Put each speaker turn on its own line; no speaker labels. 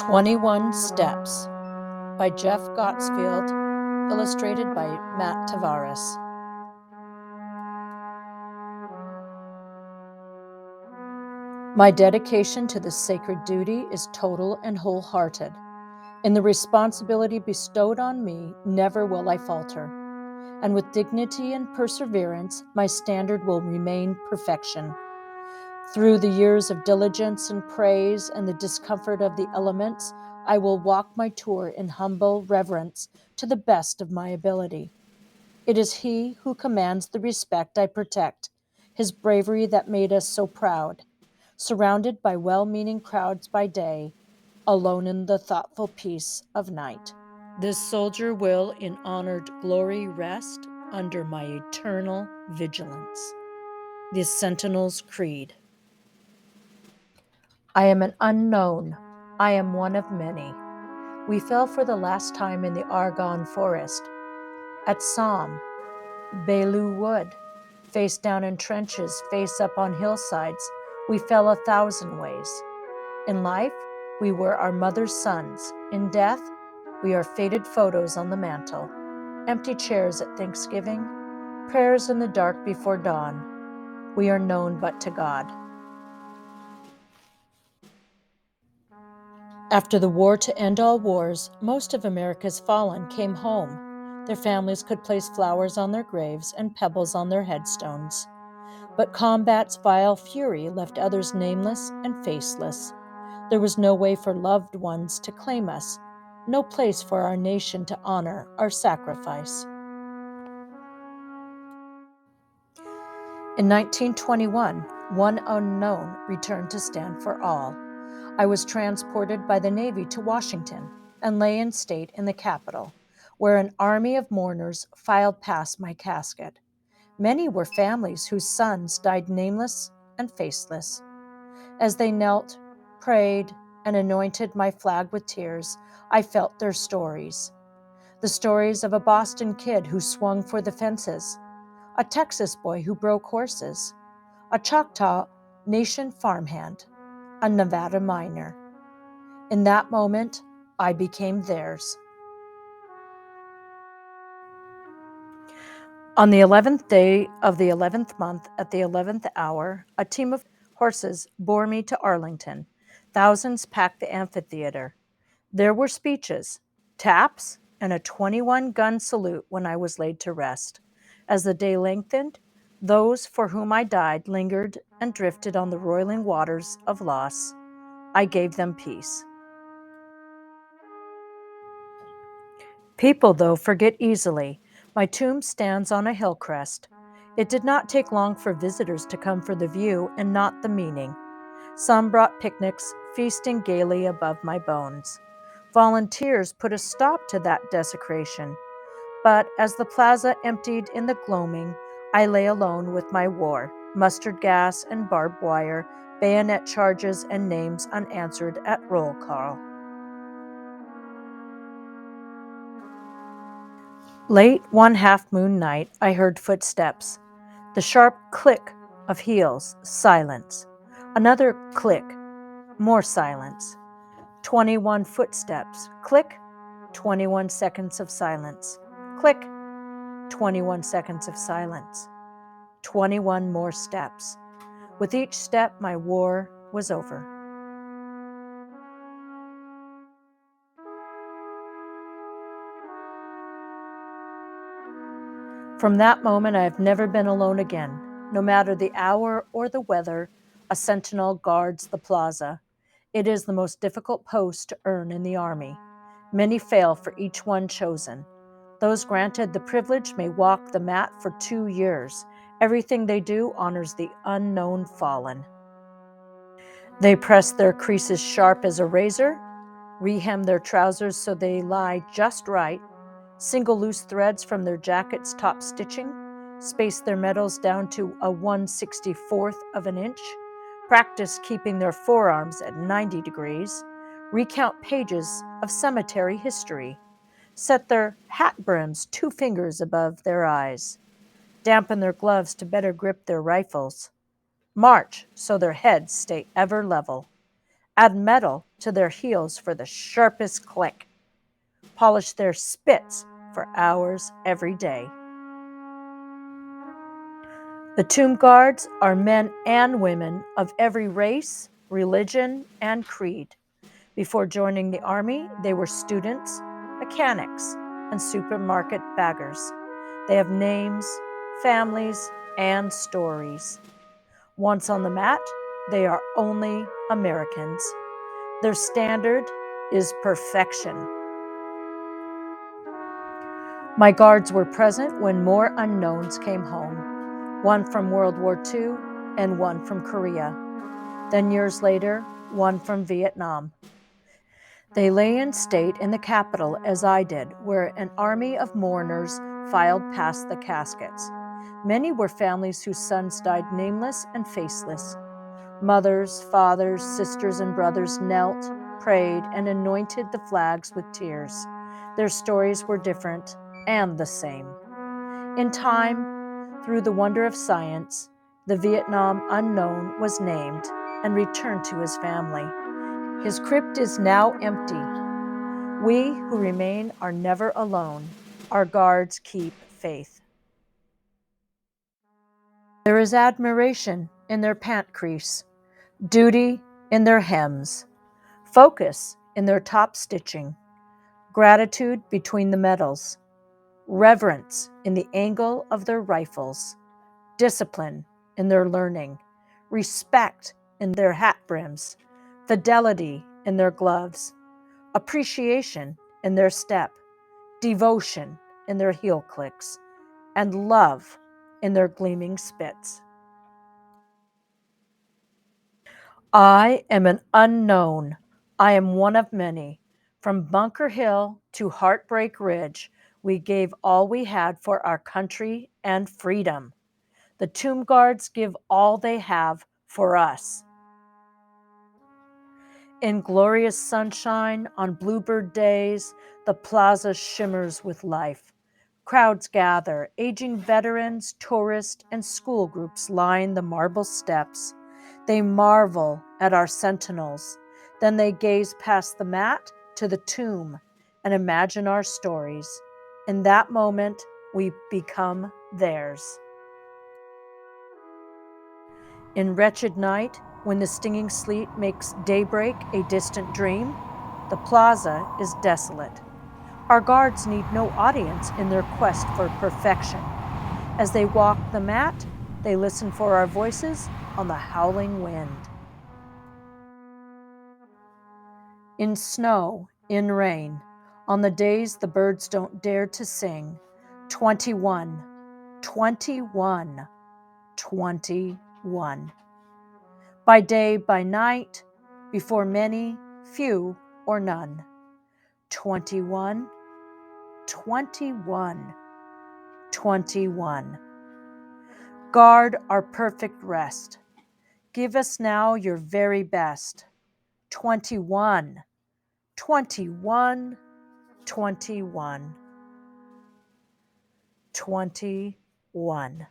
21 Steps by Jeff Gottesfeld, illustrated by Matt Tavares. My dedication to this sacred duty is total and wholehearted. In the responsibility bestowed on me, never will I falter. And with dignity and perseverance, my standard will remain perfection. Through the years of diligence and praise and the discomfort of the elements, I will walk my tour in humble reverence to the best of my ability. It is he who commands the respect I protect, his bravery that made us so proud, surrounded by well-meaning crowds by day, alone in the thoughtful peace of night. This soldier will in honored glory rest under my eternal vigilance. The Sentinel's Creed. I am an unknown. I am one of many. We fell for the last time in the Argonne forest, at Somme, Belleau Wood, face down in trenches, face up on hillsides. We fell 1,000 ways. In life, we were our mother's sons. In death, we are faded photos on the mantle, empty chairs at Thanksgiving, prayers in the dark before dawn. We are known but to God. After the war to end all wars, most of America's fallen came home. Their families could place flowers on their graves and pebbles on their headstones. But combat's vile fury left others nameless and faceless. There was no way for loved ones to claim us, no place for our nation to honor our sacrifice. In 1921, one unknown returned to stand for all. I was transported by the Navy to Washington and lay in state in the Capitol, where an army of mourners filed past my casket. Many were families whose sons died nameless and faceless. As they knelt, prayed, and anointed my flag with tears, I felt their stories. The stories of a Boston kid who swung for the fences, a Texas boy who broke horses, a Choctaw Nation farmhand, a Nevada miner. In that moment, I became theirs. On the 11th day of the 11th month, at the 11th hour, a team of horses bore me to Arlington. Thousands packed the amphitheater. There were speeches, taps, and a 21-gun salute when I was laid to rest. As the day lengthened, those for whom I died lingered and drifted on the roiling waters of loss. I gave them peace. People, though, forget easily. My tomb stands on a hill crest. It did not take long for visitors to come for the view and not the meaning. Some brought picnics, feasting gaily above my bones. Volunteers put a stop to that desecration. But as the plaza emptied in the gloaming, I lay alone with my war, mustard gas and barbed wire, bayonet charges and names unanswered at roll call. Late one half-moon night, I heard footsteps. The sharp click of heels, silence. Another click, more silence. 21 footsteps, click, 21 seconds of silence. Click, 21 seconds of silence. 21 more steps. With each step, my war was over. From that moment, I have never been alone again. No matter the hour or the weather, a sentinel guards the plaza. It is the most difficult post to earn in the Army. Many fail for each one chosen. Those granted the privilege may walk the mat for 2 years. Everything they do honors the unknown fallen. They press their creases sharp as a razor, rehem their trousers so they lie just right, single loose threads from their jacket's top stitching, space their medals down to a 1/64th of an inch, practice keeping their forearms at 90 degrees, recount pages of cemetery history, set their hat brims 2 fingers above their eyes, dampen their gloves to better grip their rifles, march so their heads stay ever level, add metal to their heels for the sharpest click, polish their spits for hours every day. The tomb guards are men and women of every race, religion, and creed. Before joining the army, they were students, mechanics, and supermarket baggers. They have names, families, and stories. Once on the mat, they are only Americans. Their standard is perfection. My guards were present when more unknowns came home, one from World War II and one from Korea. Then years later, one from Vietnam. They lay in state in the Capitol as I did, where an army of mourners filed past the caskets. Many were families whose sons died nameless and faceless. Mothers, fathers, sisters, and brothers knelt, prayed, and anointed the flags with tears. Their stories were different and the same. In time, through the wonder of science, the Vietnam unknown was named and returned to his family. His crypt is now empty. We who remain are never alone. Our guards keep faith. There is admiration in their pant crease, duty in their hems, focus in their top stitching, gratitude between the medals, reverence in the angle of their rifles, discipline in their learning, respect in their hat brims, fidelity in their gloves, appreciation in their step, devotion in their heel clicks, and love in their gleaming spits. I am an unknown. I am one of many. From Bunker Hill to Heartbreak Ridge, we gave all we had for our country and freedom. The tomb guards give all they have for us. In glorious sunshine on bluebird days, the plaza shimmers with life. Crowds gather, aging veterans, tourists, and school groups line the marble steps. They marvel at our sentinels. Then they gaze past the mat to the tomb and imagine our stories. In that moment, we become theirs. In wretched night, when the stinging sleet makes daybreak a distant dream, the plaza is desolate. Our guards need no audience in their quest for perfection. As they walk the mat, they listen for our voices on the howling wind. In snow, in rain, on the days the birds don't dare to sing, 21, 21, 21. By day, by night, before many, few, or none. 21, 21, 21. Guard our perfect rest. Give us now your very best. 21, 21, 21, 21.